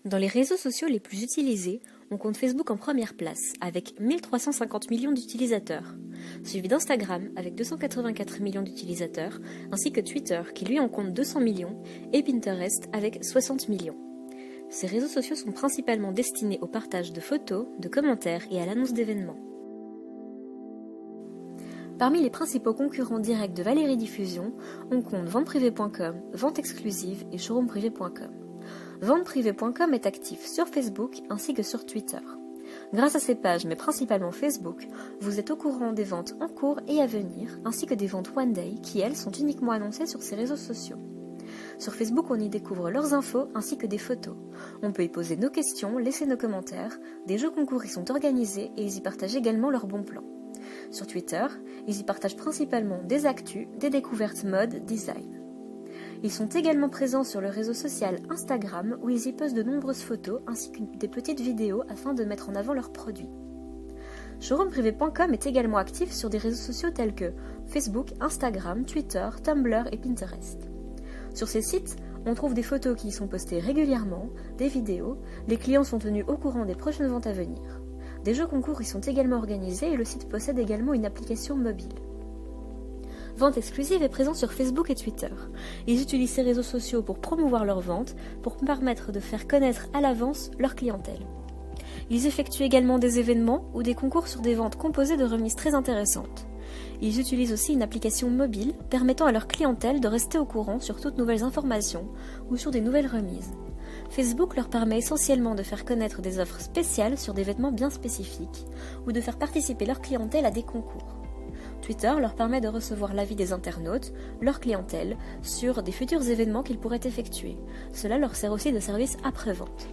Dans les réseaux sociaux les plus utilisés, on compte Facebook en première place, avec 1350 millions d'utilisateurs, suivi d'Instagram avec 284 millions d'utilisateurs, ainsi que Twitter qui lui en compte 200 millions, et Pinterest avec 60 millions. Ces réseaux sociaux sont principalement destinés au partage de photos, de commentaires et à l'annonce d'événements. Parmi les principaux concurrents directs de Valérie Diffusion, on compte venteprivée.com, Vente Exclusive et showroomprivé.com. Venteprivée.com est actif sur Facebook ainsi que sur Twitter. Grâce à ces pages, mais principalement Facebook, vous êtes au courant des ventes en cours et à venir, ainsi que des ventes One Day qui, elles, sont uniquement annoncées sur ces réseaux sociaux. Sur Facebook, on y découvre leurs infos ainsi que des photos. On peut y poser nos questions, laisser nos commentaires, des jeux concours y sont organisés et ils y partagent également leurs bons plans. Sur Twitter, ils y partagent principalement des actus, des découvertes mode, design. Ils sont également présents sur le réseau social Instagram où ils y postent de nombreuses photos ainsi que des petites vidéos afin de mettre en avant leurs produits. Showroomprivé.com est également actif sur des réseaux sociaux tels que Facebook, Instagram, Twitter, Tumblr et Pinterest. Sur ces sites, on trouve des photos qui y sont postées régulièrement, des vidéos, les clients sont tenus au courant des prochaines ventes à venir. Des jeux concours y sont également organisés et le site possède également une application mobile. Vente Exclusive est présent sur Facebook et Twitter. Ils utilisent ces réseaux sociaux pour promouvoir leurs ventes, pour permettre de faire connaître à l'avance leur clientèle. Ils effectuent également des événements ou des concours sur des ventes composées de remises très intéressantes. Ils utilisent aussi une application mobile permettant à leur clientèle de rester au courant sur toutes nouvelles informations ou sur des nouvelles remises. Facebook leur permet essentiellement de faire connaître des offres spéciales sur des vêtements bien spécifiques ou de faire participer leur clientèle à des concours. Twitter leur permet de recevoir l'avis des internautes, leur clientèle, sur des futurs événements qu'ils pourraient effectuer. Cela leur sert aussi de service après-vente.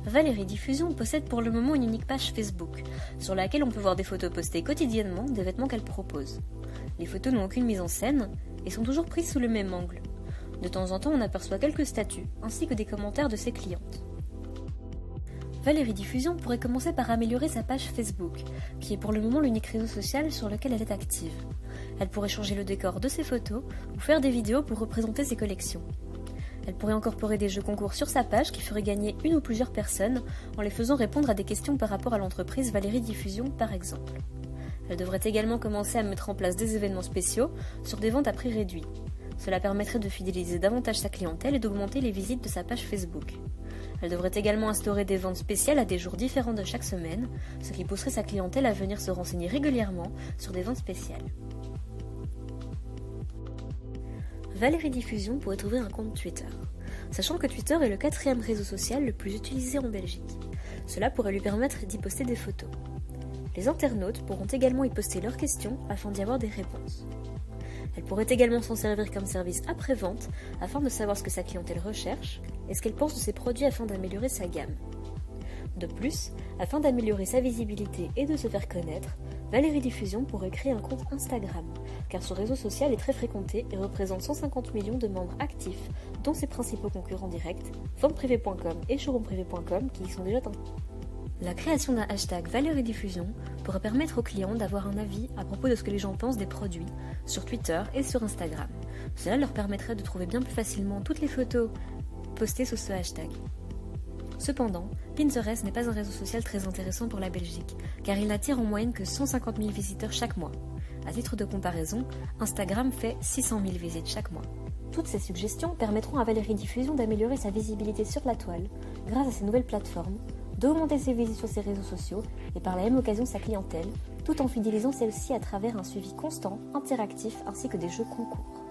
Valérie Diffusion possède pour le moment une unique page Facebook, sur laquelle on peut voir des photos postées quotidiennement des vêtements qu'elle propose. Les photos n'ont aucune mise en scène et sont toujours prises sous le même angle. De temps en temps, on aperçoit quelques statuts, ainsi que des commentaires de ses clientes. Valérie Diffusion pourrait commencer par améliorer sa page Facebook, qui est pour le moment l'unique réseau social sur lequel elle est active. Elle pourrait changer le décor de ses photos ou faire des vidéos pour représenter ses collections. Elle pourrait incorporer des jeux concours sur sa page qui feraient gagner une ou plusieurs personnes en les faisant répondre à des questions par rapport à l'entreprise Valérie Diffusion par exemple. Elle devrait également commencer à mettre en place des événements spéciaux sur des ventes à prix réduit. Cela permettrait de fidéliser davantage sa clientèle et d'augmenter les visites de sa page Facebook. Elle devrait également instaurer des ventes spéciales à des jours différents de chaque semaine, ce qui pousserait sa clientèle à venir se renseigner régulièrement sur des ventes spéciales. Valérie Diffusion pourrait ouvrir un compte Twitter, sachant que Twitter est le 4e réseau social le plus utilisé en Belgique. Cela pourrait lui permettre d'y poster des photos. Les internautes pourront également y poster leurs questions afin d'y avoir des réponses. Elle pourrait également s'en servir comme service après-vente afin de savoir ce que sa clientèle recherche et ce qu'elle pense de ses produits afin d'améliorer sa gamme. De plus, afin d'améliorer sa visibilité et de se faire connaître, Valérie Diffusion pourrait créer un compte Instagram, car ce réseau social est très fréquenté et représente 150 millions de membres actifs, dont ses principaux concurrents directs, venteprivée.com et showroomprivé.com qui y sont déjà tentés. La création d'un hashtag Valérie Diffusion pourrait permettre aux clients d'avoir un avis à propos de ce que les gens pensent des produits sur Twitter et sur Instagram. Cela leur permettrait de trouver bien plus facilement toutes les photos postées sous ce hashtag. Cependant, Pinterest n'est pas un réseau social très intéressant pour la Belgique, car il n'attire en moyenne que 150 000 visiteurs chaque mois. À titre de comparaison, Instagram fait 600 000 visites chaque mois. Toutes ces suggestions permettront à Valérie Diffusion d'améliorer sa visibilité sur la toile grâce à ces nouvelles plateformes, d'augmenter ses visites sur ses réseaux sociaux et par la même occasion sa clientèle, tout en fidélisant celle-ci à travers un suivi constant, interactif ainsi que des jeux concours.